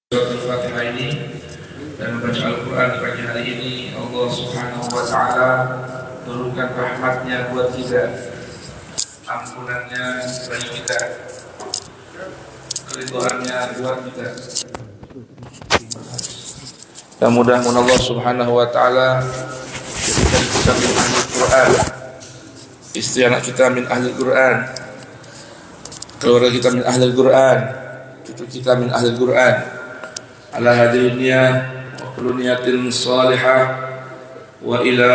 Surat Al-Fatihah ini dan membaca Al-Quran di pagi hari ini, Allah Subhanahu wa Ta'ala turunkan rahmatnya buat kita, ampunannya bagi kita, keridhaannya buat kita. Dan mudah-mudahan Allah Subhanahu wa Ta'ala jadikan kita min ahli Quran, istri anak kita min ahli Quran, keluarga kita min ahli Quran, cucu kita min ahli Quran. Ala hadhihi niyah wa kullu niyatin salihah wa ila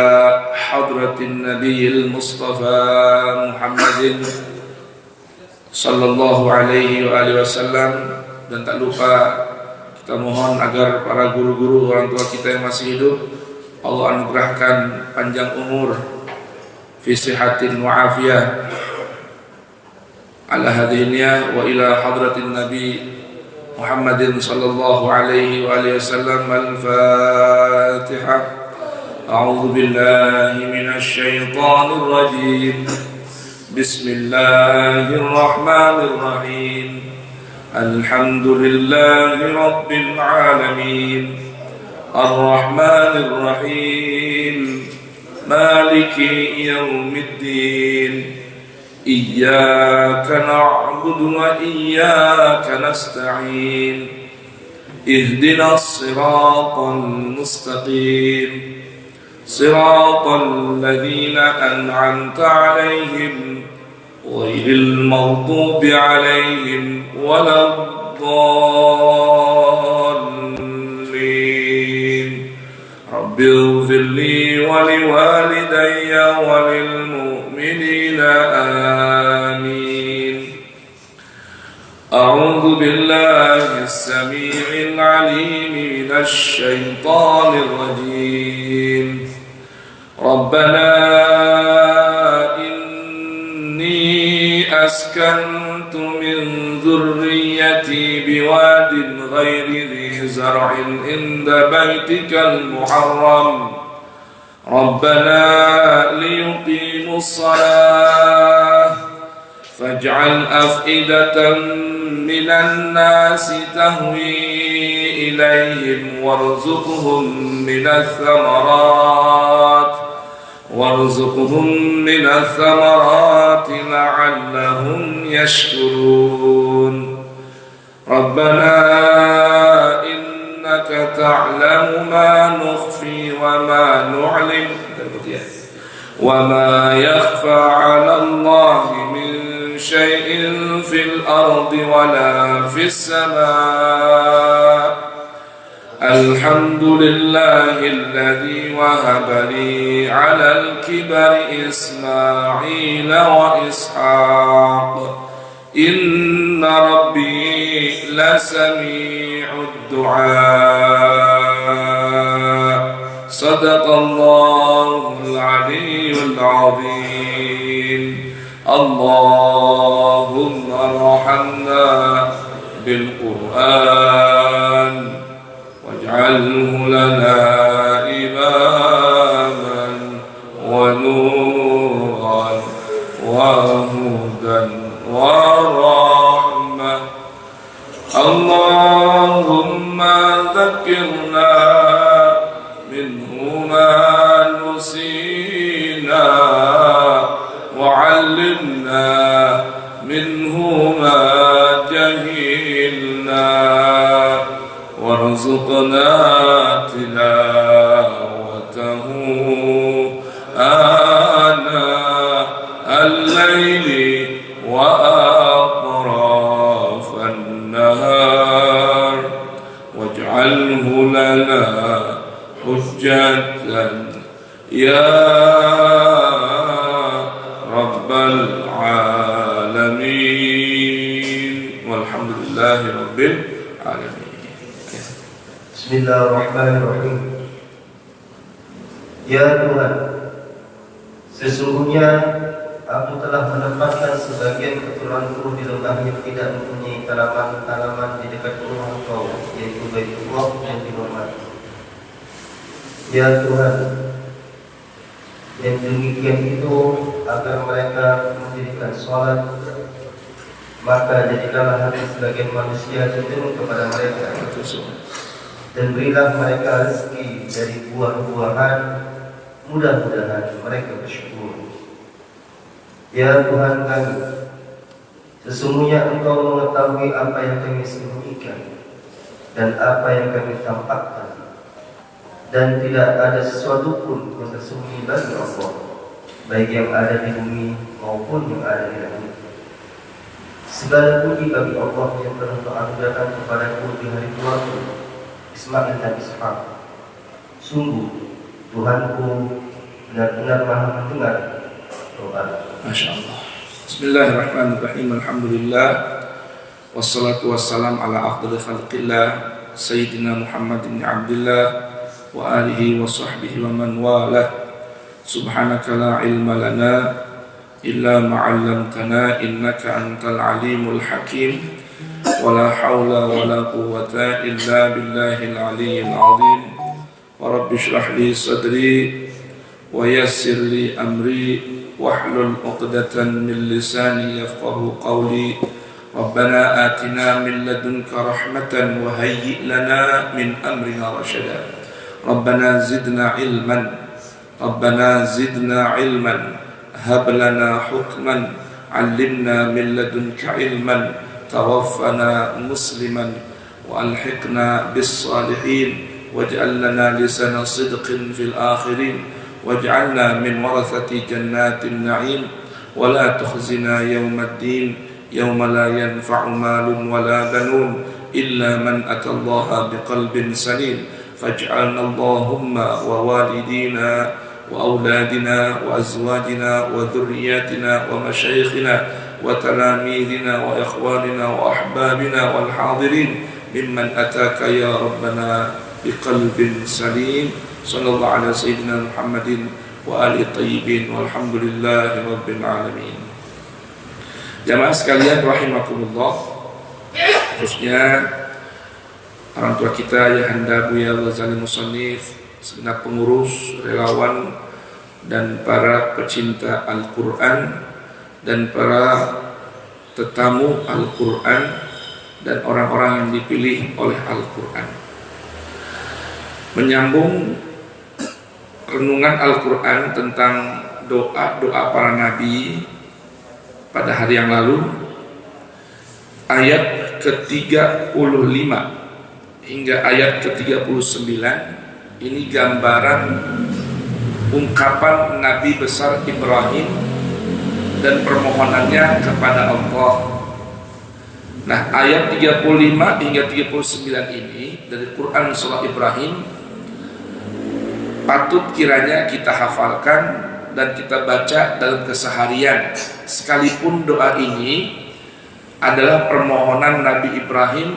hadratin nabiyil mustafa Muhammadin sallallahu alaihi wa alihi wasallam. Dan tak lupa kita mohon agar para guru-guru, orang tua kita yang masih hidup, Allah anugerahkan panjang umur fi sihatin wa afiyah. Ala hadhihi niyah wa ila hadratin nabi Muhammadin sallallahu alaihi wa alihi wasallam. Al-Fatihah. A'udzu billahi minasy syaithanir rajim. Bismillahirrahmanirrahim. Alhamdulillahi rabbil alamin. Ar-Rahmanir Rahim. Maliki yaumiddin. Iyyaka na'budu wa iyyaka nasta'in. Ihdinas siratal mustaqim. Siratal ladzina an'amta 'alaihim ghairil maghdubi 'alaihim waladdallin. Rabbighfirli wa liwalidayya wa lil mu'minina amin. A'udzu billahi as-sami'il 'alim minasy syaithanir rajim. Rabbana inni askantu min dzurriyyati biwadin ghairi dhi zar'in inda baitikal muharram. Rabbana liyuqimus shalah faj'al af'idatan minan nasi tahwi ilaihim warzuqhum minats thamarati la'allahum yashkurun. Rabbana innaka ta'lamu ma nukhfi wa ma nu'lin wa ma yakhfa 'ala Allahi min shay'in fil ardi wa la fis samaa. Alhamdulillahilladzi wahaba li 'alal kibari Ismail wa Ishaq. Inna rabbi lasami'ud du'a. Sadaqallahul 'aliyyul 'azim. Allahumma arhamna bil Qur'an waj'alhu lana imaman wa nuran wa hudan wa rahmah. Allahumma dhakkirna minhu ma nusina wa 'allimna minhu ma jahilna warzuqna tilawatahu ana al-layli wa atrafan nahar waj'alhu lana hujjatan ya rabbal alamin. Walhamdulillahi rabbil alamin. Bismillahirrahmanirrahim. Ya Tuhan, sesungguhnya aku telah menempatkan sebagian keturunanku di lembah yang tidak mempunyai tanaman-tanaman di dekat rumah Engkau, yaitu Baitullah yang dihormati. Ya Tuhan, yang demikian itu agar mereka mendirikan sholat maka jadikanlah hati sebagian manusia cenderung kepada mereka, dan berilah mereka rezeki dari buah-buahan, mudah-mudahan mereka bersyukur. Ya Tuhan kami, sesungguhnya Engkau mengetahui apa yang kami sembunyikan dan apa yang kami tampakkan, dan tidak ada sesuatu pun yang tersembunyi bagi Allah, baik yang ada di bumi maupun yang ada di langit. Segala puji bagi Allah yang telah menganugerahkan kepadaku di hari tuaku Ismail dan Ishak. Sungguh Tuhanku benar-benar Maha mendengar doa. Masya Allah. Bismillahirrahmanirrahim. Alhamdulillah. Wassalatu wassalam ala afdali khalqillah Sayyidina Muhammad bin Abdullah wa alihi wa sahbihi wa man walah. Subhanaka la ilma lana illa ma'allamtana innaka antal alimul hakim. Wa la hawla wa la quwwata illa billahil aliyyil azim. Wa rabbi shrah li sadri wa yassir li amri wahlul 'uqdatan min lisani yafqahu qawli. Rabbana atina min ladunka rahmatan wa hayyi' lana min amrina rashada. Rabbana zidna ilman, Rabbana zidna ilman, hab lana hukman, 'allimna min ladunka ilman, tawaffana musliman wa alhiqna bis salihin, waj'al lana lisana sidqin fil akhirin, waj'alna min warathati jannatin na'im, wa la tukhzina yawmaddin yawma la yanfa'u malun wa la banun illa man atallaha biqalbin salim. Faj'alna Allahumma wa walidina wa auladina wa azwajina wa dhurriyyatina wa masyayikhina wa talamidina wa ikhwanina wa ahbabina wal hadirin mimman ataka ya Rabbana biqalbin salim. Sallallahu ala sayyidina Muhammadin wa alihi tayyibin walhamdulillahi rabbil alamin. Jamaah sekalian rahimakumullah, khususnya orang tua kita Ayahanda Buya Ghazali Musannif, segenap pengurus, relawan, dan para pecinta Al-Quran, dan para tetamu Al-Quran, dan orang-orang yang dipilih oleh Al-Quran. Menyambung renungan Al-Quran tentang doa-doa para nabi pada hari yang lalu, ayat ke-35 hingga ayat ke-39 ini gambaran ungkapan Nabi besar Ibrahim dan permohonannya kepada Allah. Nah, ayat 35 hingga 39 ini dari Quran surah Ibrahim patut kiranya kita hafalkan dan kita baca dalam keseharian, sekalipun doa ini adalah permohonan Nabi Ibrahim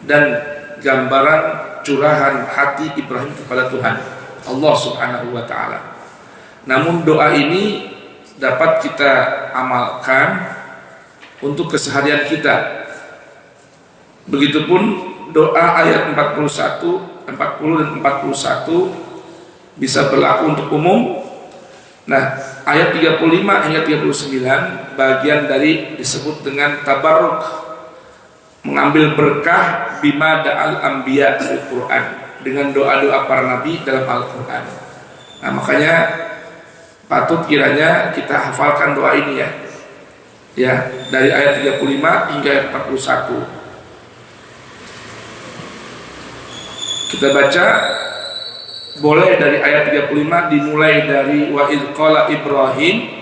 dan gambaran curahan hati Ibrahim kepada Tuhan Allah Subhanahu wa ta'ala. Namun doa ini dapat kita amalkan untuk keseharian kita. Begitupun doa ayat 40 dan 41 bisa berlaku untuk umum. Nah, ayat 35 hingga 39 bagian dari disebut dengan tabarruk, mengambil berkah bima da'al anbiya fil Quran, dengan doa-doa para nabi dalam Al-Quran. Nah, makanya patut kiranya kita hafalkan doa ini ya. Ya, dari ayat 35 hingga ayat 41. Kita baca, boleh dari ayat 35 dimulai dari wa idz qala Ibrahim,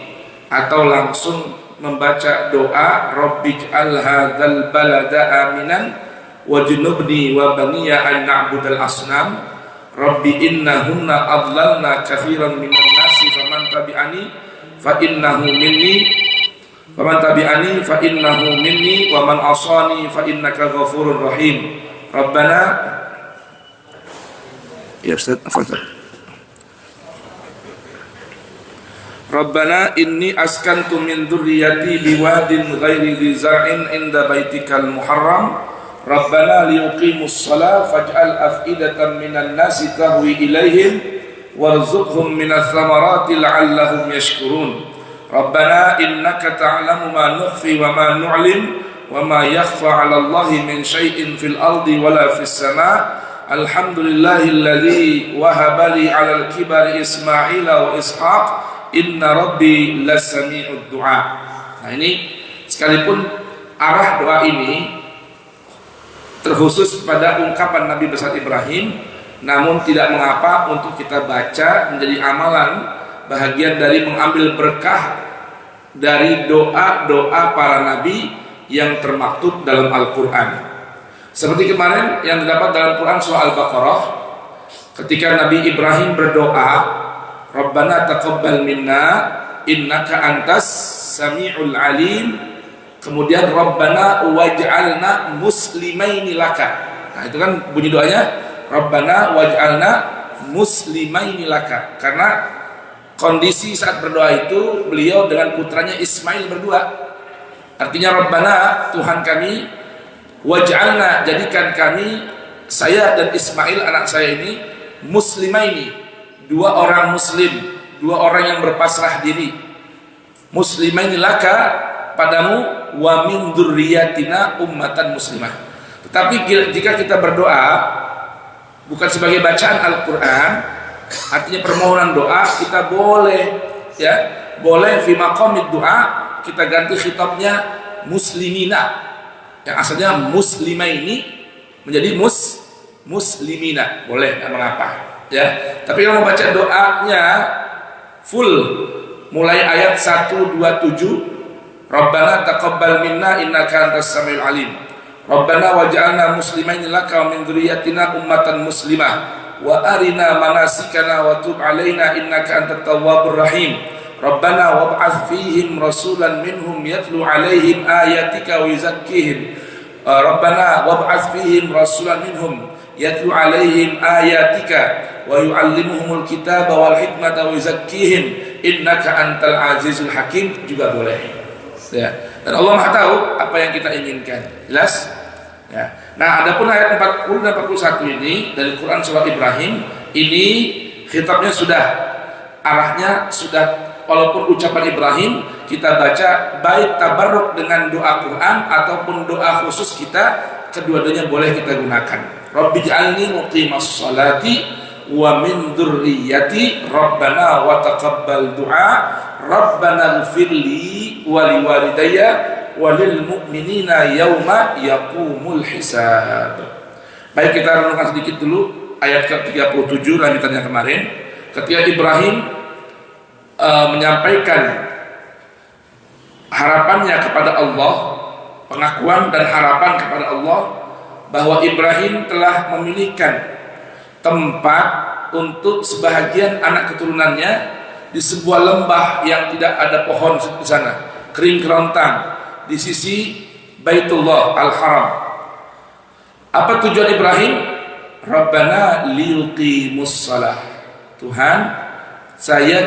atau langsung membaca doa Rabbij'al hadzal balada aminan wajnubni wa baniya an na'budal asnam Rabbi innahunna adlalna katsiran minan nasi faman tabi'ani fa innahu minni wa man asani fa innaka ghafurur rahim. Rabbana ya Ustaz, Rabbana inni askantu min dzurriyyati biwadin ghairi dzi zar'in 'inda baitikal muharram Rabbana liyuqimus shalah faj'al af'idatan minan nasi tahwi ilaihim warzuqhum minats thamarati la'allahum yashkurun Rabbana innaka ta'lamu ma nukhfi wa ma nu'lin wa ma yakhfa 'ala Allahi min syai'in fil ardi wala fis sama'. Alhamdulillahilladzi wahaba li 'alal kibari Ismaila wa Ishaq inna rabbi lasami'ud du'a. Nah, ini sekalipun arah doa ini terkhusus pada ungkapan Nabi besar Ibrahim, namun tidak mengapa untuk kita baca menjadi amalan, bahagian dari mengambil berkah dari doa-doa para nabi yang termaktub dalam Al-Quran. Seperti kemarin yang didapat dalam Quran surah Al-Baqarah, ketika Nabi Ibrahim berdoa, Rabbana taqabbal minna innaka antas sami'ul alim, kemudian Rabbana waj'alna muslimaini laka. Nah, itu kan bunyi doanya, Rabbana waj'alna muslimaini laka, karena kondisi saat berdoa itu beliau dengan putranya Ismail berdua. Artinya Rabbana, Tuhan kami, waj'alna, jadikan kami, saya dan Ismail anak saya ini, muslimaini, dua orang muslim, dua orang yang berpasrah diri, muslimaini laka, padamu, wa min dzurriyyatina ummatan muslimah. Tetapi jika kita berdoa bukan sebagai bacaan Al-Quran, artinya permohonan doa, kita boleh, ya, boleh fi maqamid doa kita ganti khitabnya muslimina, yang asalnya muslimah ini menjadi muslimina, boleh, tidak mengapa, ya. Tapi kalau membaca doanya full mulai ayat 127, Rabbana taqabbal minna innaka antas samiul alim, Rabbana waj'alna muslimaini laka wa min dzurriyyatina ummatan muslimah wa arina manasikana wa tub alaina innaka antat tawwabur rahim, Rabbana wab'ats fihim rasulan minhum yatlu alaihim ayatika wa yuzakkihim, Rabbana wab'ats fihim rasulan minhum yatlu alaihim ayatika wa yu'allimuhumul kitaba wal hikmata wa yuzakkihim innaka antal azizul hakim, juga boleh, ya. Dan Allah Maha tahu apa yang kita inginkan. Jelas? Ya. Nah, adapun ayat 40 dan 41 ini dari Quran surah Ibrahim, ini khitabnya sudah, arahnya sudah, walaupun ucapan Ibrahim kita baca baik tabarruk dengan doa Quran ataupun doa khusus kita, kedua-duanya boleh kita gunakan. Rabbi'jalni muqimas sholati wa min dzurriyyati Rabbana wa taqabbal du'a Rabbana ighfirli wa liwalidayya wa lil mu'minina yauma yaqumul hisab. Baik, kita renungkan sedikit dulu ayat ke-37 lanjutannya kemarin, ketika Ibrahim menyampaikan harapannya kepada Allah, pengakuan dan harapan kepada Allah bahwa Ibrahim telah memilihkan tempat untuk sebahagian anak keturunannya di sebuah lembah yang tidak ada pohon di sana, kering kerontang di sisi Baitullah Al-Haram. Apa tujuan Ibrahim? Rabbana liyuqimus shalah, Tuhan, saya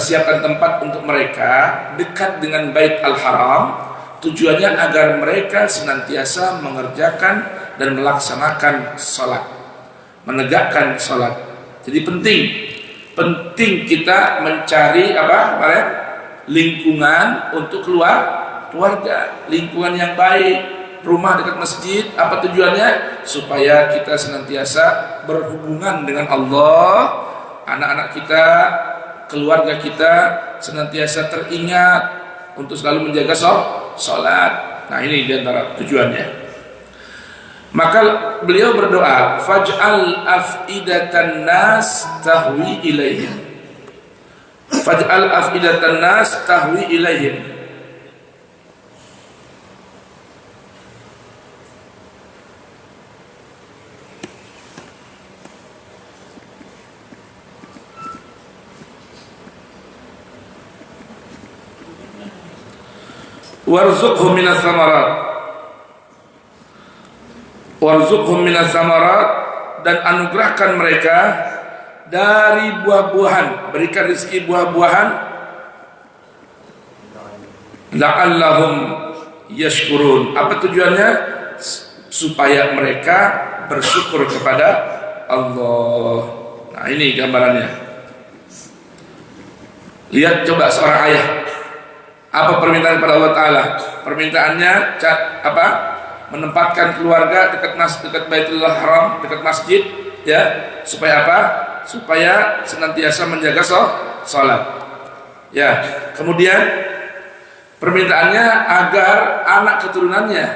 siapkan tempat untuk mereka dekat dengan Bait Al-Haram, tujuannya agar mereka senantiasa mengerjakan dan melaksanakan sholat, menegakkan sholat. Jadi penting kita mencari lingkungan untuk keluarga, lingkungan yang baik, rumah dekat masjid. Apa tujuannya? Supaya kita senantiasa berhubungan dengan Allah, anak-anak kita, keluarga kita senantiasa teringat untuk selalu menjaga sholat. Nah, ini diantara tujuannya. Maka beliau berdoa, faj'al af'idatan nas tahwi ilaihim, faj'al af'idatan nas tahwi ilaihim. Warzuqhum minas samarat, warzuqhum minas samarat, dan anugerahkan mereka dari buah-buahan, berikan rezeki buah-buahan, la'allahum yashkurun. Apa tujuannya? Supaya mereka bersyukur kepada Allah. Nah, ini gambarannya. Lihat coba seorang ayah Apa permintaan kepada Allah Ta'ala? Permintaannya apa? Menempatkan keluarga dekat Baitullah Haram, dekat masjid, ya. Supaya apa? Supaya senantiasa menjaga sholat. Ya. Kemudian permintaannya agar anak keturunannya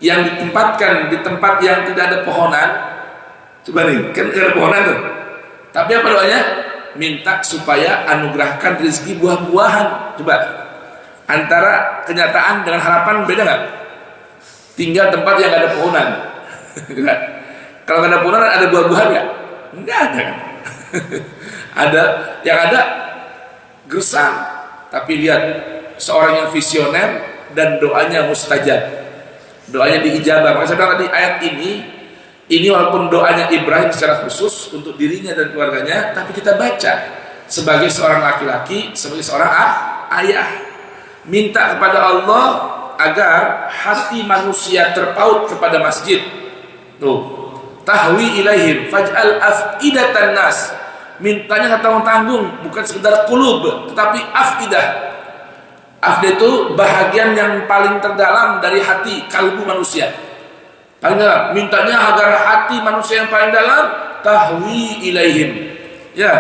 yang ditempatkan di tempat yang tidak ada pohonan. Coba nih, kan tidak ada pohonan tuh. Tapi apa doanya? Minta supaya anugerahkan rezeki buah-buahan. Coba, antara kenyataan dengan harapan beda nggak? Tinggal tempat yang nggak ada pohonan. Kalau nggak ada pohonan ada buah-buahan nggak? Nggak ada kan? Ada, yang ada gersang. Tapi lihat, seorang yang visioner dan doanya mustajab, doanya diijabah. Maka saya bilang tadi ayat ini walaupun doanya Ibrahim secara khusus untuk dirinya dan keluarganya, tapi kita baca sebagai seorang laki-laki, sebagai seorang ayah, minta kepada Allah agar hati manusia terpaut kepada masjid. Tuh, tahwi ilaihim faj'al afidatan nas. Mintanya nggak tanggung-tanggung, bukan sekedar qulub, tetapi afidah. Afidah itu bahagian yang paling terdalam dari hati kalbu manusia. Paling dalam, mintanya agar hati manusia yang paling dalam tahwi ilaihim, ya,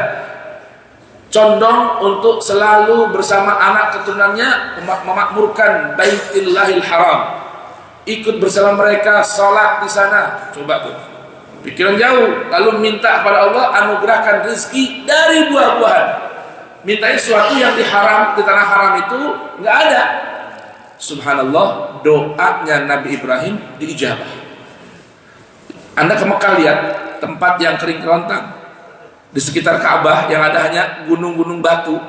condong untuk selalu bersama anak keturunannya memakmurkan Baitillahil Haram, ikut bersama mereka sholat di sana. Coba tuh, pikiran jauh. Lalu minta kepada Allah anugerahkan rezeki dari buah-buahan. Mintanya sesuatu yang diharam di tanah haram itu nggak ada. Subhanallah, doanya Nabi Ibrahim diijabah. Anda ke Mekah lihat tempat yang kering kerontang, di sekitar Ka'bah yang ada hanya gunung-gunung batu,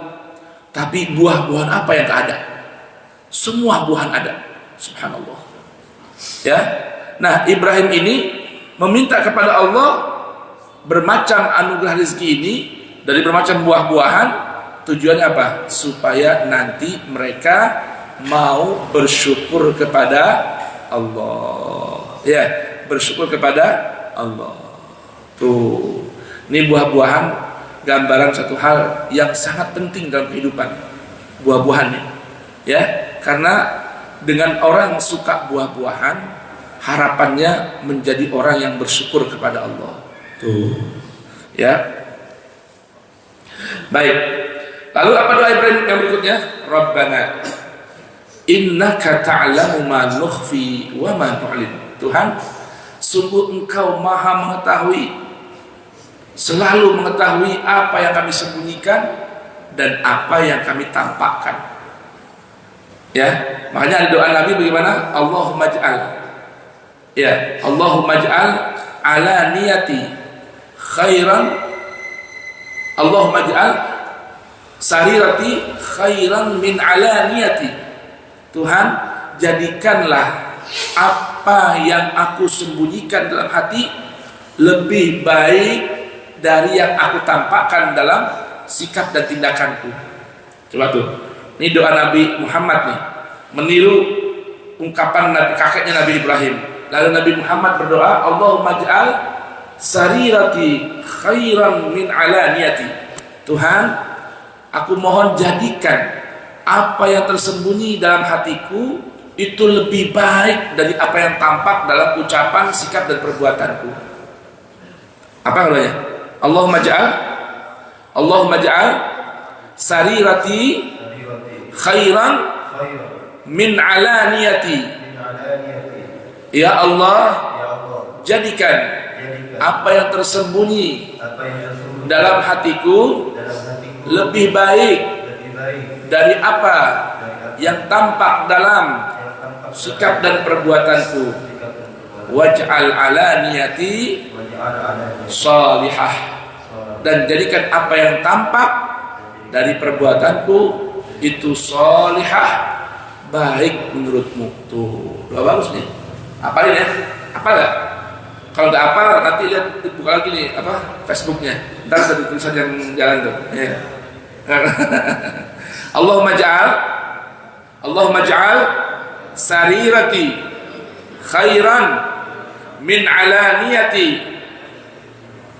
tapi buah-buahan apa yang tak ada? Semua buahan ada. Subhanallah. Ya. Nah, Ibrahim ini meminta kepada Allah bermacam anugerah rezeki ini dari bermacam buah-buahan. Tujuannya apa? Supaya nanti mereka mau bersyukur kepada Allah. Ya, bersyukur kepada Allah. Tuh, ini buah-buahan gambaran satu hal yang sangat penting dalam kehidupan. Buah-buahannya, ya, karena dengan orang suka buah-buahan, harapannya menjadi orang yang bersyukur kepada Allah. Tuh, ya. Baik. Lalu apa doa Ibrahim yang berikutnya? Rabbana innaka ta'lamu ma nukhfi wa ma nu'lin. Tuhan, sungguh Engkau Maha mengetahui, selalu mengetahui apa yang kami sembunyikan dan apa yang kami tampakkan. Ya, makanya ada doa Nabi bagaimana? Allahumma ij'al, ya, Allahumma ij'al ala niyati khairan, Allahumma ij'al sarirati khairan min ala niyati. Tuhan, jadikanlah apa yang aku sembunyikan dalam hati lebih baik dari yang aku tampakkan dalam sikap dan tindakanku. Coba tuh, ini doa Nabi Muhammad nih, meniru ungkapan kakeknya Nabi Ibrahim. Lalu Nabi Muhammad berdoa, Allahumma ij'al sarirati khairan min alaniyati. Tuhan, aku mohon jadikan apa yang tersembunyi dalam hatiku itu lebih baik dari apa yang tampak dalam ucapan, sikap dan perbuatanku. Apa namanya? Allahumma ja'al sarirati khairan min alaniyati. Ya Allah, jadikan apa yang tersembunyi dalam hatiku lebih baik dari apa yang tampak dalam sikap dan perbuatanku. Waj'al alaniyati salihah, dan jadikan apa yang tampak dari perbuatanku itu salihah, baik menurutmu. Tuh, doa bagus nih. Apalin ya? Apa enggak? Kalau enggak apa, nanti lihat buka lagi nih apa Facebooknya. Ntar ada tulisan yang jalan tuh. Ya. Allahumma ja'al sarirati khairan min alaniyati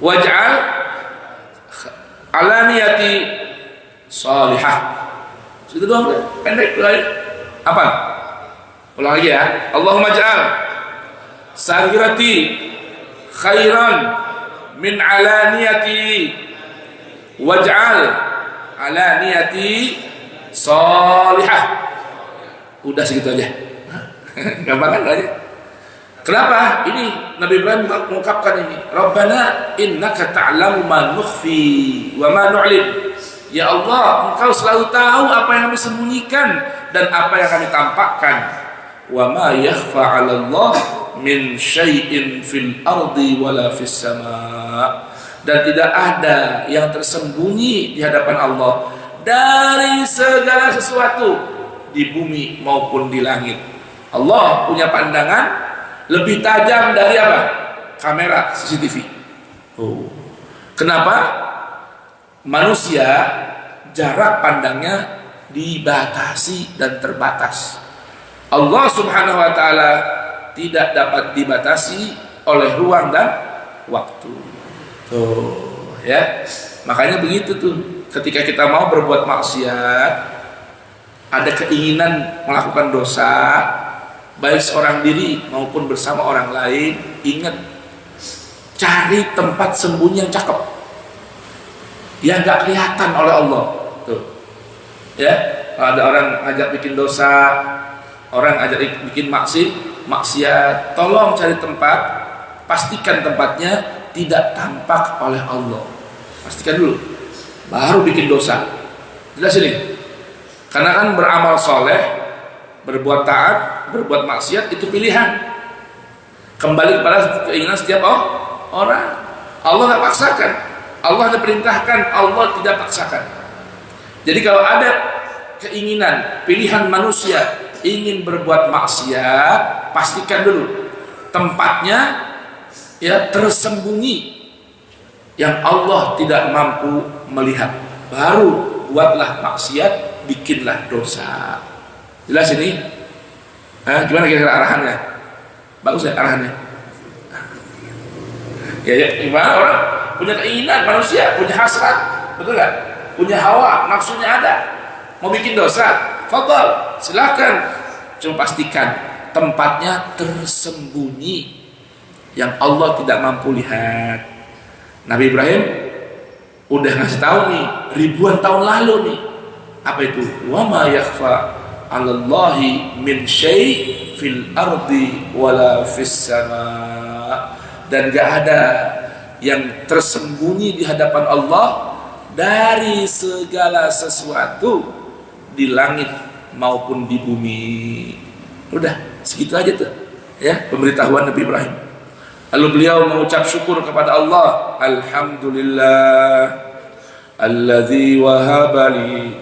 waj'al alaniyati salihah. Segitu doang deh, pendek doa. Apa? Ulang lagi ya. Allahumma ja'al saghirati khairan min alaniyati waj'al alaniyati salihah. Udah segitu aja. Gampang kan doanya? Kenapa? Ini Nabi Ibrahim mengungkapkan ini. Rabbana innaka ta'lamu ma nukhfi wa ma nu'lin. Ya Allah, Engkau selalu tahu apa yang kami sembunyikan dan apa yang kami tampakkan. Wa ma yakhfa 'ala Allah min syai'in fil ardi wala fis sama. Dan tidak ada yang tersembunyi di hadapan Allah dari segala sesuatu di bumi maupun di langit. Allah punya pandangan lebih tajam dari apa? Kamera CCTV. Oh. Kenapa? Manusia jarak pandangnya dibatasi dan terbatas. Allah Subhanahu wa taala tidak dapat dibatasi oleh ruang dan waktu. Tuh, ya. Makanya begitu tuh. Ketika kita mau berbuat maksiat, ada keinginan melakukan dosa, baik seorang diri maupun bersama orang lain, ingat, cari tempat sembunyi yang cakep, yang gak kelihatan oleh Allah. Tuh, ya, kalau ada orang ngajak bikin dosa, orang ajak bikin maksiat, tolong cari tempat, pastikan tempatnya tidak tampak oleh Allah. Pastikan dulu, baru bikin dosa. Jelas ini? Karena kan beramal soleh, berbuat taat, berbuat maksiat itu pilihan. Kembali kepada keinginan setiap orang. Allah tidak paksakan, Allah tidak perintahkan, Allah tidak paksakan. Jadi kalau ada keinginan, pilihan manusia ingin berbuat maksiat, pastikan dulu tempatnya ya tersembunyi yang Allah tidak mampu melihat. Baru buatlah maksiat, bikinlah dosa. Jelas ini? Gimana kira-kira arahannya? Bagus ya arahannya? Ya, gimana orang punya keinginan, manusia punya hasrat, betul nggak? Punya hawa, nafsunya ada, mau bikin dosa, fadhal, silakan. Cuma pastikan tempatnya tersembunyi yang Allah tidak mampu lihat. Nabi Ibrahim udah ngasih tahu nih ribuan tahun lalu nih. Apa itu? Wa ma yakhfa 'alallahi min syai' fil ardi wala fis sama. Dan gak ada yang tersembunyi di hadapan Allah dari segala sesuatu di langit maupun di bumi. Udah segitu aja tuh ya pemberitahuan Nabi Ibrahim. Lalu beliau mengucap syukur kepada Allah, alhamdulillah alladzi wahabali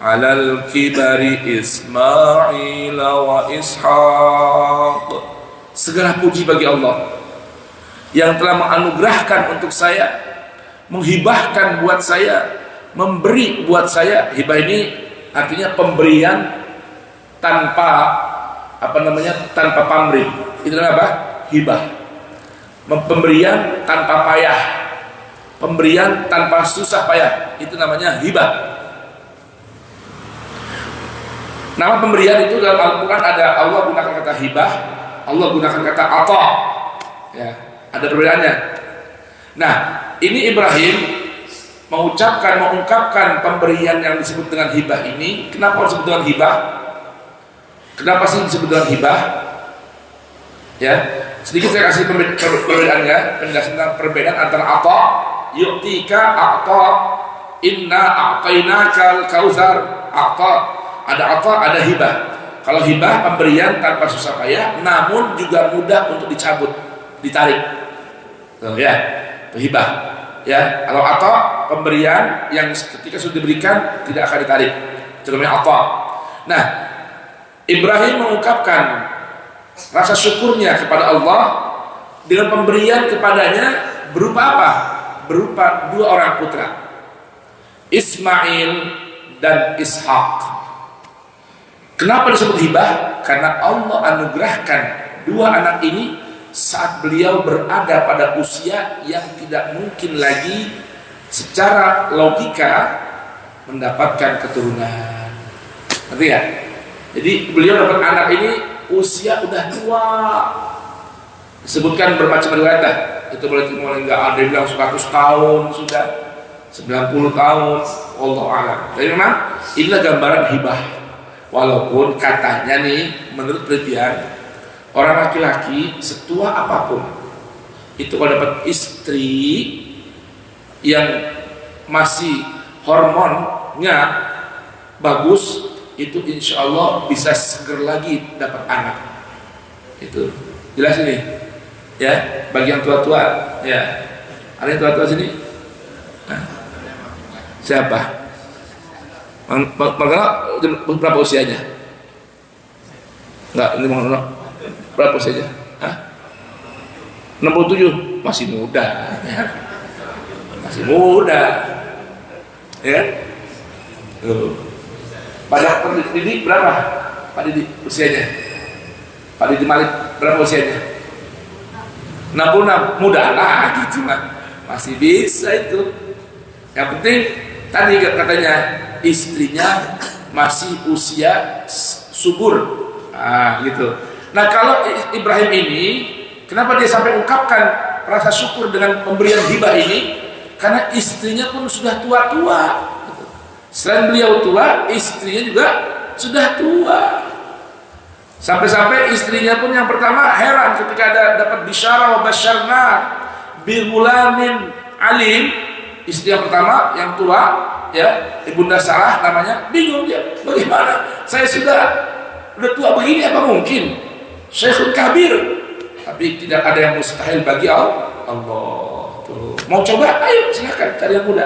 alal kibari Ismail wa Ishaq. Segala puji bagi Allah yang telah menganugerahkan untuk saya, menghibahkan buat saya, memberi buat saya. Hibah ini artinya pemberian tanpa tanpa pamrih. Itu apa? Hibah. Pemberian tanpa payah, pemberian tanpa susah payah, itu namanya hibah. Nama pemberian itu dalam Al-Quran ada, Allah gunakan kata hibah, Allah gunakan kata ata, ya, ada perbedaannya. Nah, ini Ibrahim mengungkapkan pemberian yang disebut dengan hibah ini. Kenapa disebut dengan hibah? Kenapa sih disebut dengan hibah? Ya, sedikit saya kasih perbedaannya, penjelasan tentang perbedaan antara ata, yu'tika, ata, inna a'tainakal kautsar, ata. Ada ata, ada hibah. Kalau hibah pemberian tanpa susah payah, namun juga mudah untuk dicabut, ditarik. Tuh, ya, itu hibah. Ya, kalau ata pemberian yang ketika sudah diberikan tidak akan ditarik. Itu namanya ata. Nah, Ibrahim mengungkapkan rasa syukurnya kepada Allah dengan pemberian kepadanya berupa apa? Berupa dua orang putra, Ismail dan Ishak. Kenapa disebut hibah? Karena Allah anugerahkan dua anak ini saat beliau berada pada usia yang tidak mungkin lagi secara logika mendapatkan keturunan. Ngerti ya? Jadi beliau dapat anak ini usia udah tua. Disebutkan bermacam riwayat dah. Itu berarti mulai enggak ada yang bilang 100 tahun sudah, 90 tahun, Allah a'lam. Tapi memang inilah gambaran hibah. Walaupun katanya nih menurut penelitian, orang laki-laki setua apapun itu kalau dapat istri yang masih hormonnya bagus, itu insya Allah bisa seger lagi dapat anak. Itu jelas ini ya, bagi yang tua-tua ya. Ada yang tua-tua sini? Nah, siapa? Berapa usianya? Enggak, ini berapa usianya? Hah? 67, masih muda ya. Masih muda ya. Pada Pak Didi berapa? Pak Didi usianya? Pak Didi Malik berapa usianya? 66, muda lagi cuma masih bisa itu. Yang penting tadi katanya istrinya masih usia subur, gitu. Nah kalau Ibrahim ini, kenapa dia sampai ungkapkan rasa syukur dengan pemberian hibah ini? Karena istrinya pun sudah tua-tua. Selain beliau tua, istrinya juga sudah tua. Sampai-sampai istrinya pun yang pertama heran ketika dapat bisyara wa basyarna bi ghulamin alim. Istri yang pertama yang tua, ya, Ibunda Sarah namanya, bingung dia, bagaimana? Saya udah tua begini, apa mungkin? Syekhun kabir. Tapi tidak ada yang mustahil bagi Allah. Tuh. Mau coba? Ayo silakan cari yang muda.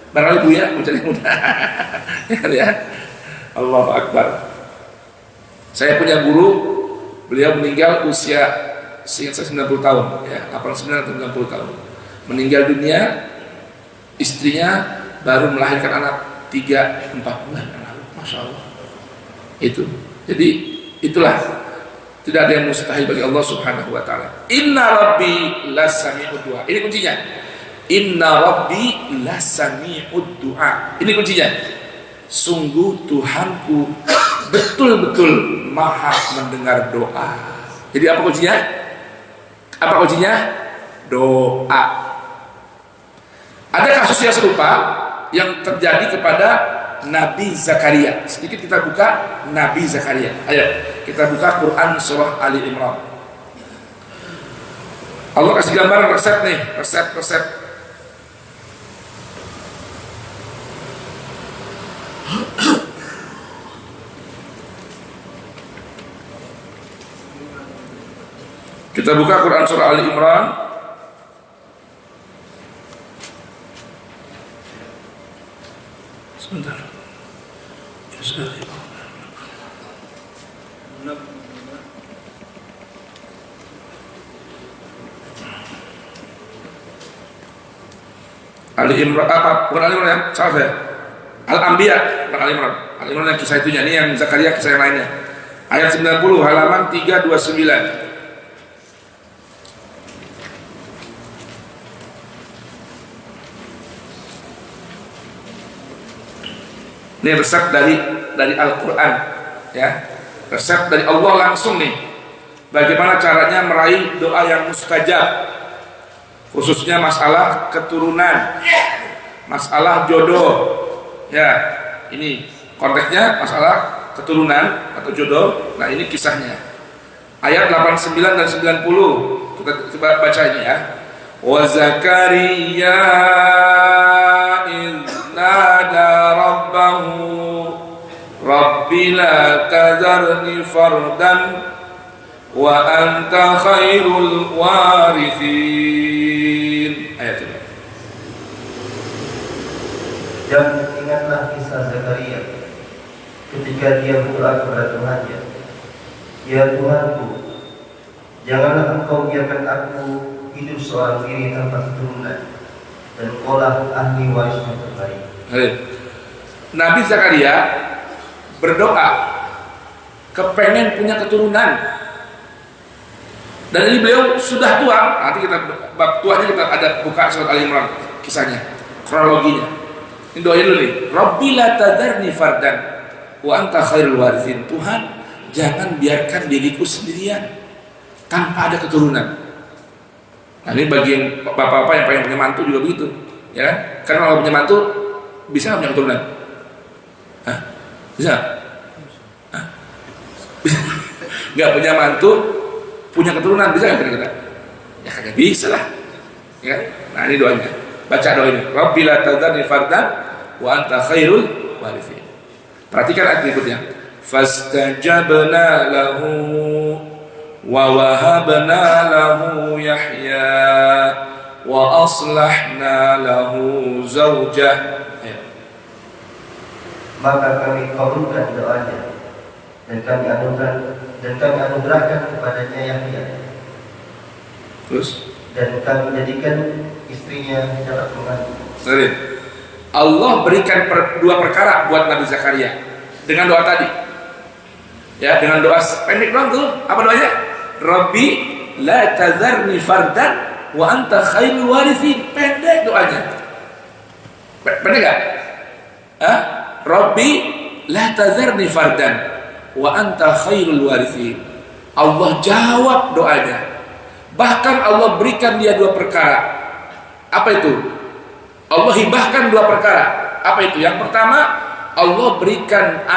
Barangkali Bu ya, mau cari yang muda. Ya. Allahu Akbar. Saya punya guru, beliau meninggal usia seingat saya 90 tahun, ya, 89 atau 90 tahun. Meninggal dunia, istrinya baru melahirkan anak 3-4 bulan yang lalu. Masya Allah. Itu. Jadi itulah, tidak ada yang mustahil bagi Allah Subhanahu wa ta'ala. Inna rabbi lasami'ud du'a. Ini kuncinya. Inna rabbi lasami'ud du'a. Ini kuncinya. Sungguh Tuhanku betul-betul maha mendengar doa. Jadi apa kuncinya? Apa kuncinya? Doa. Ada kasus yang serupa yang terjadi kepada Nabi Zakaria. Sedikit kita buka Nabi Zakaria. Ayo kita buka Quran surah Ali Imran. Allah kasih gambaran resep nih, resep. Kita buka Quran surah Ali Imran. Sebentar. Ali Imran apa? Bukan Ali Imran ya? Salah saya. Al-Anbiya, bukan Ali Imran. Ali Imran yang kisah itunya, ini yang Zakaria kisah yang lainnya. Ayat 90 halaman 329. Ini resep dari Al-Quran, ya, resep dari Allah langsung nih. Bagaimana caranya meraih doa yang mustajab, khususnya masalah keturunan, masalah jodoh, ya. Ini konteksnya masalah keturunan atau jodoh. Nah ini kisahnya. Ayat 89 dan 90 kita coba baca ini ya. Wa Zakaria nada rabbahu rabbi la tazarni fardan wa anta khairul warithin. Ayat ini. Dan ingatlah kisah Zakaria ketika dia berdoa kepada Tuhannya, ya Tuhanku, janganlah engkau biarkan aku hidup seorang diri tanpa keturunan, dan engkaulah ahli waris yang terbaik. Nabi Zakaria berdoa kepengen punya keturunan, dan ini beliau sudah tua. Nanti kita bab tuanya kita ada buka surat Al Imran kisahnya, kronologinya. Ini doain dulu nih. Rabbi la tadarni fardan, wa anta khairul warithin. Tuhan, jangan biarkan diriku sendirian tanpa ada keturunan. Nah, ini bagian bapak-bapak yang pengen punya mantu juga begitu, ya kan? Karena kalau punya mantu bisa nggak punya keturunan? Hah? Bisa? Hah? Nggak punya mantu punya keturunan bisa nggak kira-kira? Ya kagak bisa lah, ya kan? Nah, ini doanya. Baca doa ini. Rabbi la tadharni fardan wa anta khairul warithin. Perhatikan ayat berikutnya. Fastajabna lahu wa wahabna lahu Yahya wa aslahna lahu zawjah. Maka kami kabulkan doanya dan kami anugerahkan kepadanya Yahya. Terus dan kami jadikan istrinya dapat mengandung. Allah berikan dua perkara buat Nabi Zakaria dengan doa tadi. Ya, dengan doa pendek doang tuh. Apa doanya? Rabbi la tadharni fardan wa anta khairul warithin. Pendek doanya. Pendek enggak? Hah? Rabbi la tadharni fardan wa anta khairul warithin. Allah jawab doanya. Bahkan Allah berikan dia dua perkara. Apa itu? Allah hibahkan dua perkara. Apa itu? Yang pertama, Allah berikan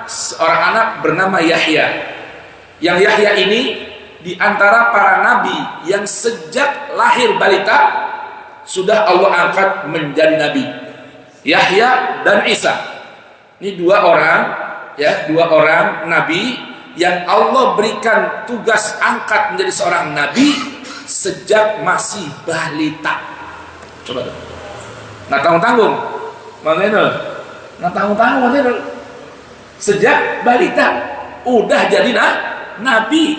seorang anak bernama Yahya. Yang Yahya ini di antara para nabi yang sejak lahir balita sudah Allah angkat menjadi nabi. Yahya dan Isa. Ini dua orang nabi yang Allah berikan tugas angkat menjadi seorang nabi sejak masih balita. Coba dong. Nggak tanggung-tanggung. Nggak tanggung-tanggung. Sejak balita udah jadi nabi.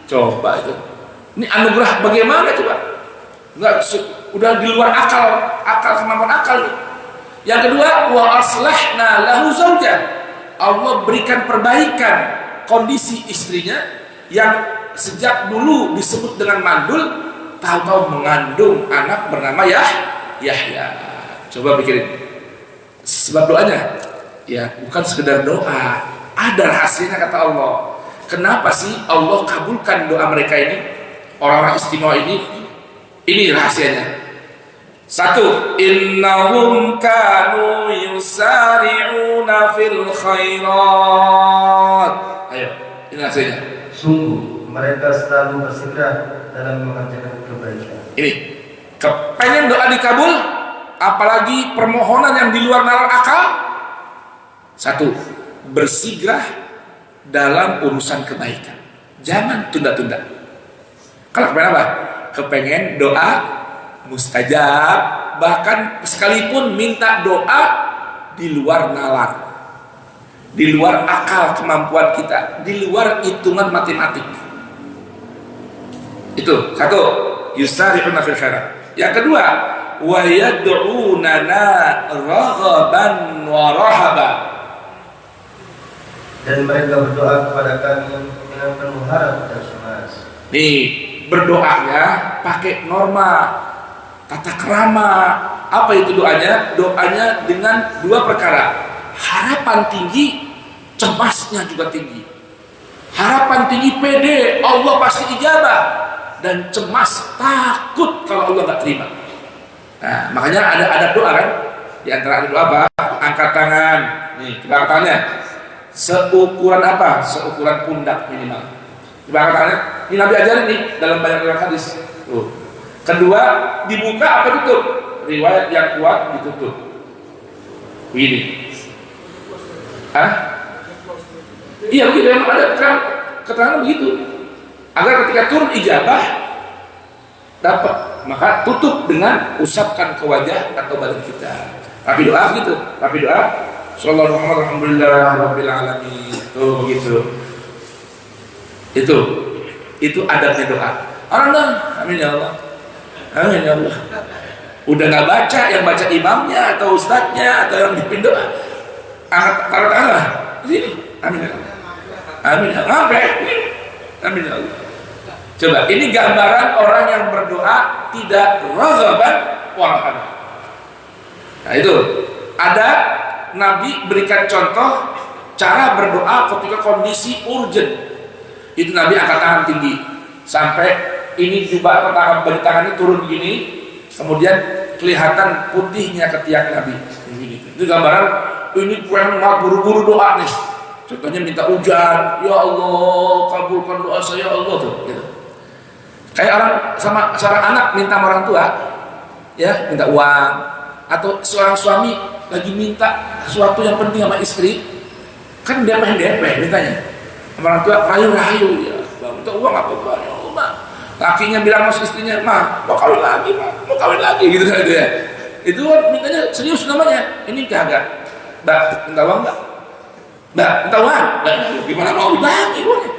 Coba itu. Ini anugerah bagaimana coba? Udah di luar akal kemampuan akal. Yang kedua, wa aslahna lahu zawjah. Allah berikan perbaikan kondisi istrinya yang sejak dulu disebut dengan mandul, tahu-tahu mengandung anak bernama Yahya. Coba pikirin sebab doanya. Ya, bukan sekedar doa, ada rahasianya kata Allah. Kenapa sih Allah kabulkan doa mereka ini, orang-orang istimewa ini? Ini rahasianya. Satu, innahum kanu yusari'una fil khairat. Ayo, ini rahasianya. Sungguh mereka selalu bersegera dalam mengerjakan kebaikan. Ini, kepengen doa dikabul, apalagi permohonan yang di luar nalar akal. Satu, bersegera dalam urusan kebaikan. Jangan tunda-tunda. Kalau kepengen apa? Kepengen doa mustajab, bahkan sekalipun minta doa di luar nalar, di luar akal kemampuan kita, di luar hitungan matematik. Itu satu, yusari'una fil khairat. Yang kedua, wa yad'unana raghaban wa rahaba. Dan mereka berdoa kepada kami dengan penuh harap dan cemas. Nih, berdoanya pakai norma tata krama. Apa itu doanya? Doanya dengan dua perkara. Harapan tinggi, cemasnya juga tinggi. Harapan tinggi pede, Allah pasti ijabah. Dan cemas, takut kalau Allah nggak terima. Nah, makanya ada doa kan? Di antara ada doa apa? Angkat tangan. Nih, kita angkat tangannya. Seukuran apa? Seukuran pundak minimal. Kita angkat tangannya. Ini Nabi ajarin nih dalam banyak riwayat hadis. Tuh. Kedua, dibuka apa tutup? Riwayat yang kuat ditutup. Begini. Hah? Iya begitu, memang ada keterangan begitu. Agar ketika turun ijabah dapat, maka tutup dengan usapkan ke wajah atau badan kita. Tapi doa gitu, tapi doa sallallahu Muhammad alhamdulillah rabbil alamin. Tuh begitu. Itu adabnya doa. Orang dong, amin ya Allah. Amin ya Allah. Udah nggak baca, yang baca imamnya atau ustadznya atau yang pimpin doa. Angkat taruh tangan. Sini. Amin ya Allah. Amin ya Allah. Amin ya Allah. Coba, ini gambaran orang yang berdoa tidak raghaban wa rahaban. Nah itu ada Nabi berikan contoh cara berdoa ketika kondisi urgent. Itu Nabi angkat tangan tinggi sampai ini jubah atau tangan tangannya turun begini, kemudian kelihatan putihnya ketiak Nabi. Itu gambaran ini pengen buru-buru doa nih. Contohnya minta hujan, ya Allah kabulkan doa saya ya Allah tuh. Gitu. Kayak orang sama seorang anak minta sama orang tua, ya minta uang, atau seorang suami lagi minta sesuatu yang penting sama istri, kan dia pengen DP mintanya. Sama orang tua rayu-rayu ya, minta uang apa Pak? Ya Allah. Lakinya bilang sama istrinya, "Mah, mau kawin lagi, Mah. Mau kawin lagi." Gitu saja ya. Itu mintanya serius namanya. Ini kagak. Mbak, minta uang enggak? Mbak, minta uang? Enggak, gimana mau dibagi uangnya?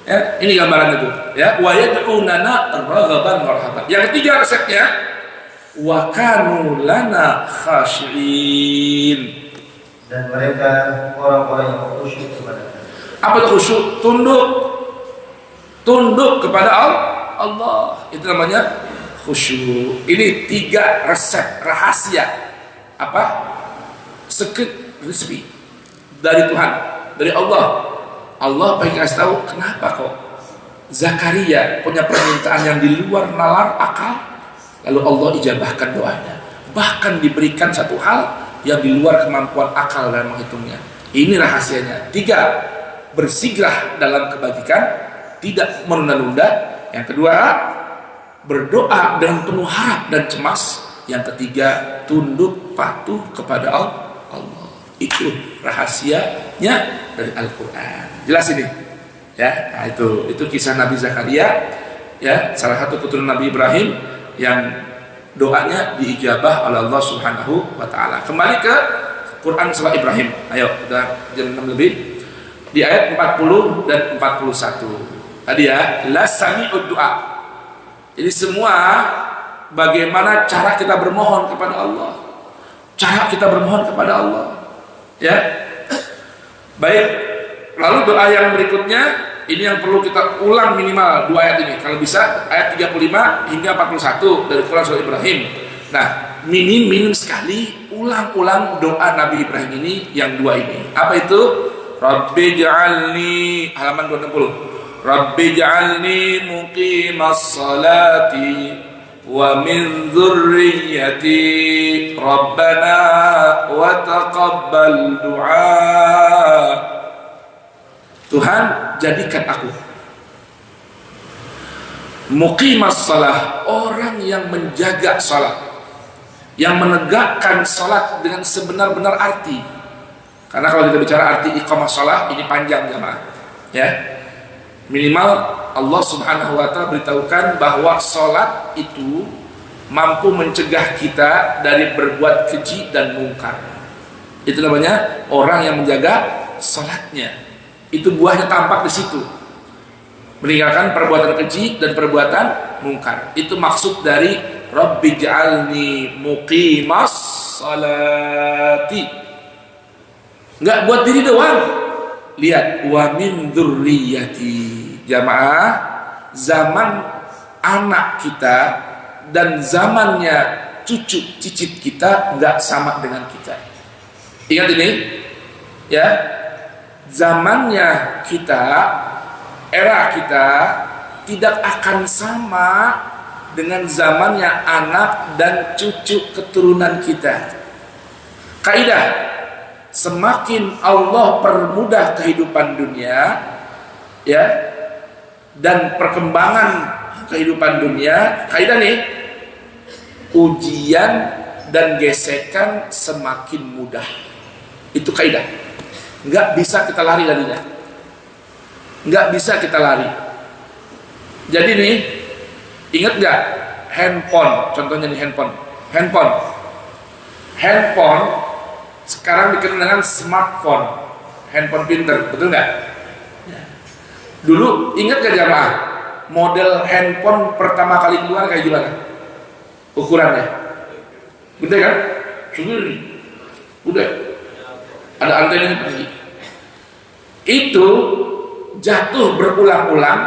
Ya, ini gambaran itu. Ya, wa yad'unana raghaban wa rahaban. Yang ketiga resepnya, wa kanu lana khashi'in. Dan mereka orang-orang yang khusyuk kepada Kami. Apa itu khusyuk? Tunduk kepada Allah. Itu namanya khusyuk. Ini 3 resep rahasia. Apa? Secret recipe dari Tuhan, dari Allah. Allah pengen kasih tahu kenapa kok Zakaria punya permintaan yang di luar nalar akal, lalu Allah ijabahkan doanya. Bahkan diberikan satu hal yang di luar kemampuan akal dalam menghitungnya. Ini rahasianya. 3, bersigrah dalam kebajikan, tidak menunda-nunda. Yang kedua, berdoa dengan penuh harap dan cemas. Yang ketiga, tunduk patuh kepada Allah. Itu rahasianya dari Al-Quran. Jelas ini, ya. Nah, itu kisah Nabi Zakaria, ya, salah satu keturunan Nabi Ibrahim yang doanya diijabah oleh Allah Subhanahu wa Ta'ala. Kembali ke Quran surah Ibrahim. Ayo, udah jam 6 lebih. Di ayat 40 dan 41. Tadi ya, la sami'ud du'a. Jadi semua bagaimana cara kita bermohon kepada Allah. Cara kita bermohon kepada Allah. Ya. Baik. Lalu doa yang berikutnya, ini yang perlu kita ulang minimal 2 ayat ini. Kalau bisa ayat 35 hingga 41 dari Quran surah Ibrahim. Nah, minim sekali ulang-ulang doa Nabi Ibrahim ini yang 2 ini. Apa itu? Rabbi ja'alni, halaman 260. Rabbi ja'alni muqimas salati wa min dzurriyyati rabbana wa taqabbal du'a. Tuhan, jadikan aku muqimas shalah, orang yang menjaga salat, yang menegakkan salat dengan sebenar-benar arti. Karena kalau kita bicara arti iqamah shalah ini panjang jemaah, ya. Minimal Allah Subhanahu wa Ta'ala beritahukan bahwa salat itu mampu mencegah kita dari berbuat keji dan mungkar. Itu namanya orang yang menjaga salatnya. Itu buahnya tampak di situ. Meninggalkan perbuatan keji dan perbuatan mungkar. Itu maksud dari Rabbi ja'alni muqimas salati. Enggak buat diri doang. Lihat, wa min dzurriyyati. Jamaah, zaman anak kita dan zamannya cucu cicit kita enggak sama dengan kita. Ingat ini, ya. Zamannya kita, era kita tidak akan sama dengan zamannya anak dan cucu keturunan kita. Kaidah, semakin Allah permudah kehidupan dunia, ya, dan perkembangan kehidupan dunia, kaidah nih, ujian dan gesekan semakin mudah. Itu kaidah. Nggak bisa kita lari darinya. Nggak bisa kita lari. Jadi nih, ingat nggak handphone? Contohnya nih handphone. Handphone sekarang dikenal dengan smartphone. Handphone pinter, betul nggak? Dulu ingat gak jamaah, model handphone pertama kali keluar kayak gimana? Ukurannya gede kan? Segini, udah ada antenanya tinggi. Itu jatuh berulang-ulang,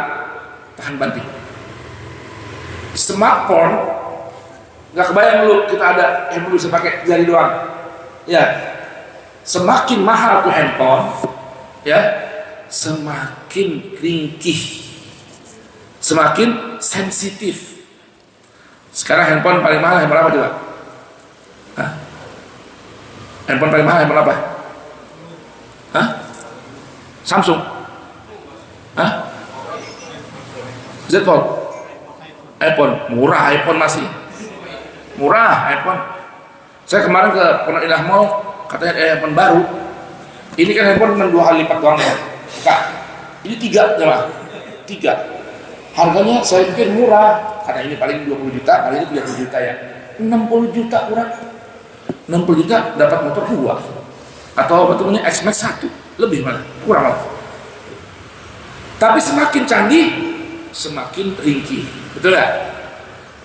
tahan banting. Smartphone, nggak kebayang dulu kita ada handphone bisa pakai jari doang. Ya, semakin mahal tuh handphone, ya, semakin ringkih, semakin sensitif. Sekarang handphone paling mahal handphone apa coba? Hah? Handphone paling mahal handphone apa? Hah? Samsung? Hah? Z Fold? iPhone? Murah iPhone masih. Murah iPhone. Saya kemarin ke Pondok Indah Mall, katanya handphone baru. Ini kan handphone cuma 2 kali lipat doang ya. Kak, ini 3 ya, 3. Harganya saya pikir murah, karena ini paling 20 juta, kali ini 30 juta ya. 60 juta kurang. 60 juta dapat motor 2. Atau betulnya X-Max 1, lebih malah, kurang malah. Tapi semakin canggih, semakin ringkih. Betul gak?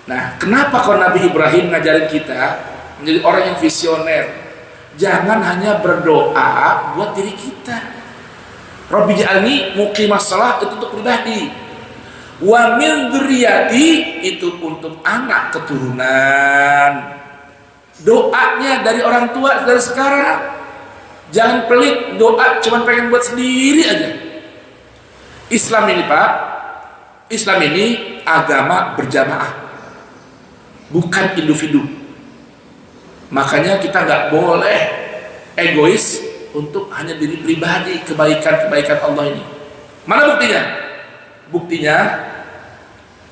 Nah, kenapa kalau Nabi Ibrahim ngajarin kita menjadi orang yang visioner? Jangan hanya berdoa buat diri kita. Rabbi ja'alni muqimas shalah, itu untuk pribadi. Wa min dzurriyyati, itu untuk anak keturunan. Doanya dari orang tua dari sekarang. Jangan pelit doa cuma pengen buat sendiri aja. Islam ini Pak, Islam ini agama berjamaah, bukan individu. Makanya kita nggak boleh egois untuk hanya diri pribadi, kebaikan-kebaikan Allah ini. Mana buktinya? Buktinya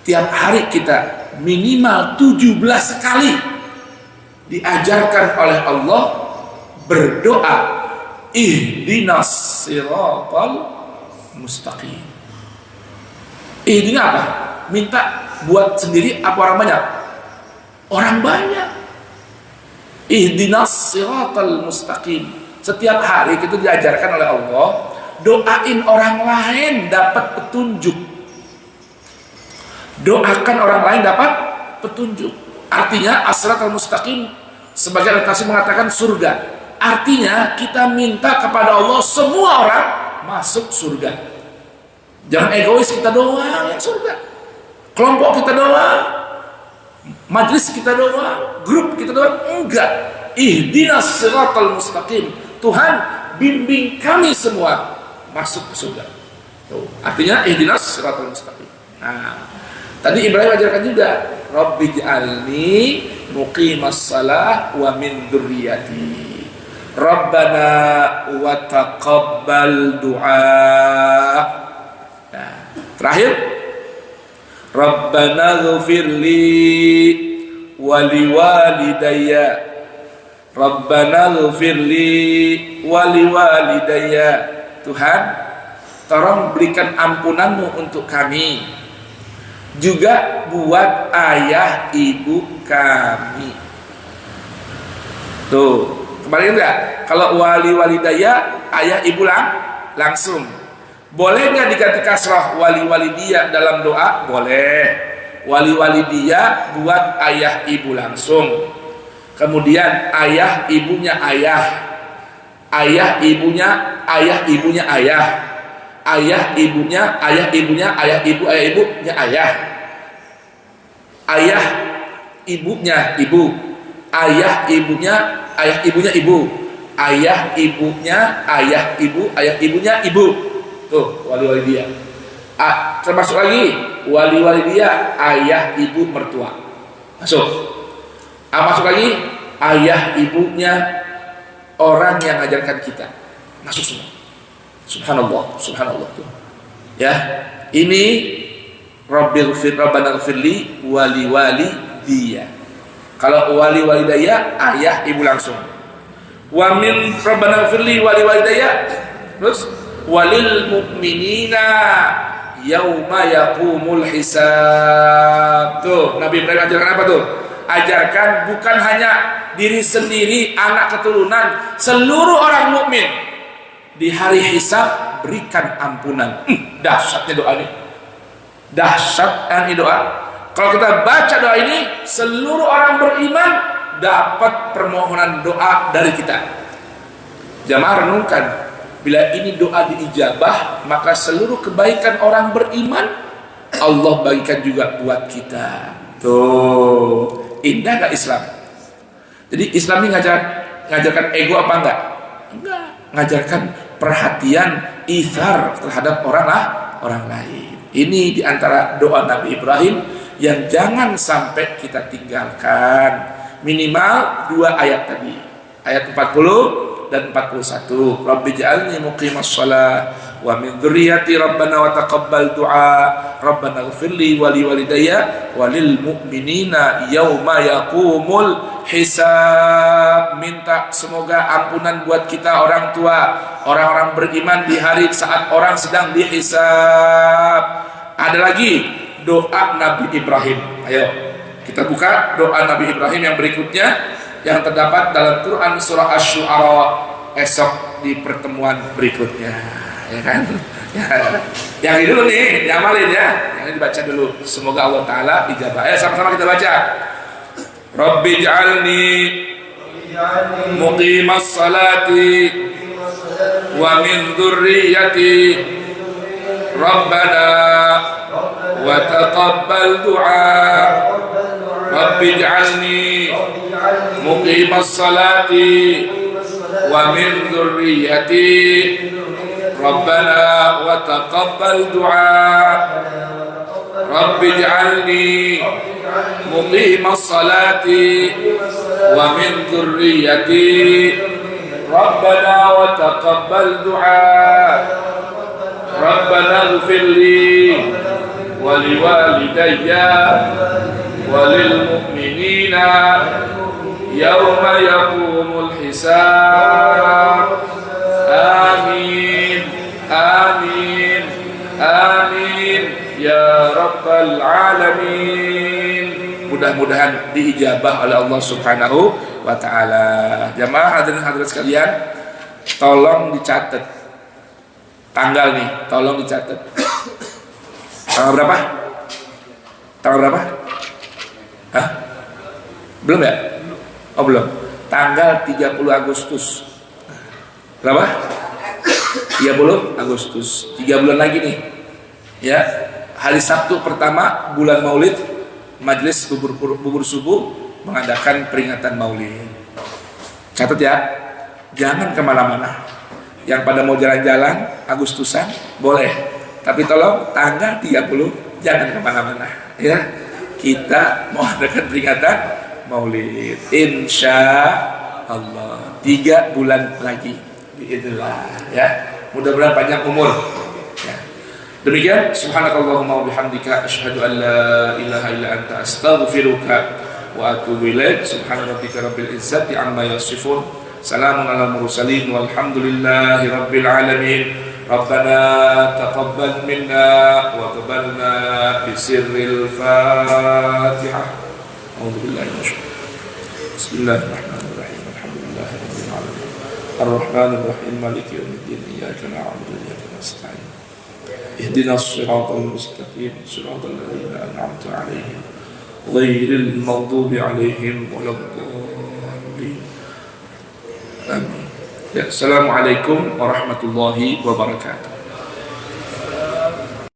tiap hari kita minimal 17 kali diajarkan oleh Allah berdoa ihdinas siratal mustaqim. Ihdina apa? Minta buat sendiri apa orang banyak? Orang banyak. Ihdinas siratal mustaqim. Setiap hari kita diajarkan oleh Allah doain orang lain dapat petunjuk. Doakan orang lain dapat petunjuk. Artinya as-siratal mustaqim sebagai adaptasi mengatakan surga. Artinya kita minta kepada Allah semua orang masuk surga. Jangan egois kita doang yang surga. Kelompok kita doang, majelis kita doang, grup kita doang. Enggak. Ihdinas siratal mustaqim. Tuhan bimbing kami semua masuk ke surga. Tuh. Artinya ihdinas siratal mustaqim. Nah, tadi Ibrahim ajarkan juga, Rabbi ja'alni muqimas shalah wa min dzurriyyati. Rabbana wa taqabbal du'a. Nah, terakhir, Rabbana ghfirli wa liwalidayya. Rabbana ghfirli wa liwalidayya. Tuhan, tolong berikan ampunanmu untuk kami, juga buat ayah ibu kami. Tuh, kemarin enggak? Kalau wali walidaya ayah ibu langsung. Boleh nggak diganti kasrah wali walidiyah dalam doa? Boleh. Wali walidiyah buat ayah ibu langsung. Kemudian ayah ibunya ayah. Ayah ibunya ayah ibunya ayah. Ayah ibunya ayah ibunya ayah ibu ayah ibunya ayah. Ayah ibunya ibu. Ayah ibunya ayah ibunya ibu. Ayah ibunya ayah ibu ayah ibunya ibu. Tuh, wali-wali dia. Termasuk lagi wali-wali dia ayah ibu mertua. Masuk. Masuk lagi ayah ibunya orang yang ngajarkan kita. Masuk semua. Subhanallah, subhanallah tuh. Ya, ini Rabbil ghfir Rabbana ghfirli wali dia. Kalau wali daya ayah ibu langsung. Wa min Rabbana ghfirli wali daya. Terus walil mu'minina yauma yaqumul hisab. Tuh, Nabi Ibrahim ajarkan apa tuh? Ajarkan bukan hanya diri sendiri, anak keturunan, seluruh orang mukmin di hari hisab berikan ampunan. Dahsyatnya doa ini. Dahsyat ini doa. Kalau kita baca doa ini, seluruh orang beriman dapat permohonan doa dari kita. Jamaah renungkan, bila ini doa diijabah, maka seluruh kebaikan orang beriman Allah bagikan juga buat kita. Tuh, indah gak Islam? Jadi Islam ini ngajarkan ego apa enggak? Enggak. Ngajarkan perhatian, ithar terhadap orang lain. Ini diantara doa Nabi Ibrahim yang jangan sampai kita tinggalkan. Minimal 2 ayat tadi, ayat 40 dan 41. Rabbi ja'alni muqimas shalah wa min dzurriyyati rabbana wa taqabbal du'a rabbana ighfirli wa li walidayya wa lil mu'minina yauma yaqumul hisab. Minta semoga ampunan buat kita orang tua, orang-orang beriman di hari saat orang sedang dihisab. Ada lagi doa Nabi Ibrahim. Ayo kita buka doa Nabi Ibrahim yang berikutnya yang terdapat dalam Quran surah Asy-Syu'ara esok di pertemuan berikutnya, ya kan? Yang ini dulu nih diamalin ya, yang ini dibaca dulu. Semoga Allah Taala ijabah. Ayo sama-sama kita baca. Rabbi ij'alni muqimas salati wa min dzurriyyati rabbana wa taqabbal du'a. Rabbi ij'alni muqimas salati wa min dzurriyyati rabbana wa taqabbal du'a. Rabbi ij'alni muqimas salati wa min dzurriyyati rabbana wa taqabbal du'a. Rabbana ighfirli wa liwalidayya walil mu'minina yauma yaqumul hisab. Amin amin amin ya rabbal alamin. Mudah-mudahan diijabah oleh Allah Subhanahu wa taala. Jamaah hadirin hadirat sekalian, tolong dicatat tanggal nih, tolong dicatat. Tanggal berapa? Tanggal berapa? Hah? Belum ya? Oh belum. Tanggal 30 Agustus. Berapa? 30 Agustus. 3 bulan lagi nih. Ya, hari Sabtu pertama bulan Maulid, majelis bubur subuh mengadakan peringatan Maulid. Catat ya. Jangan kemana-mana. Yang pada mau jalan-jalan Agustusan boleh, tapi tolong tanggal 30 jangan kemana-mana ya. Kita mau adakan peringatan Maulid insya Allah 3 bulan lagi biidznillah ya. Mudah-mudahan panjang umur ya. Demikian subhanakallahumma wa bihamdika asyhadu an la ilaha illa anta astaghfiruka wa atubu ilaik. Subhana rabbika rabbil izzati amma yasifun, salamun alal mursalin walhamdulillahi rabbil alamin. Rabbana taqabbal minna wa taqabbalna bisirril Fatihah. A'udzu billahi minasyaitonir rajim. Bismillahirrahmanirrahim. Alhamdulillahi rabbil alamin. Arrahmanir rahim. Maliki yaumiddin. Iyyaka na'budu wa iyyaka nasta'in. Ihdinas siratal mustaqim. Siratal ladzina an'amta 'alaihim ghairil maghdubi 'alaihim waladdallin. Amin. Ya, assalamualaikum warahmatullahi wabarakatuh.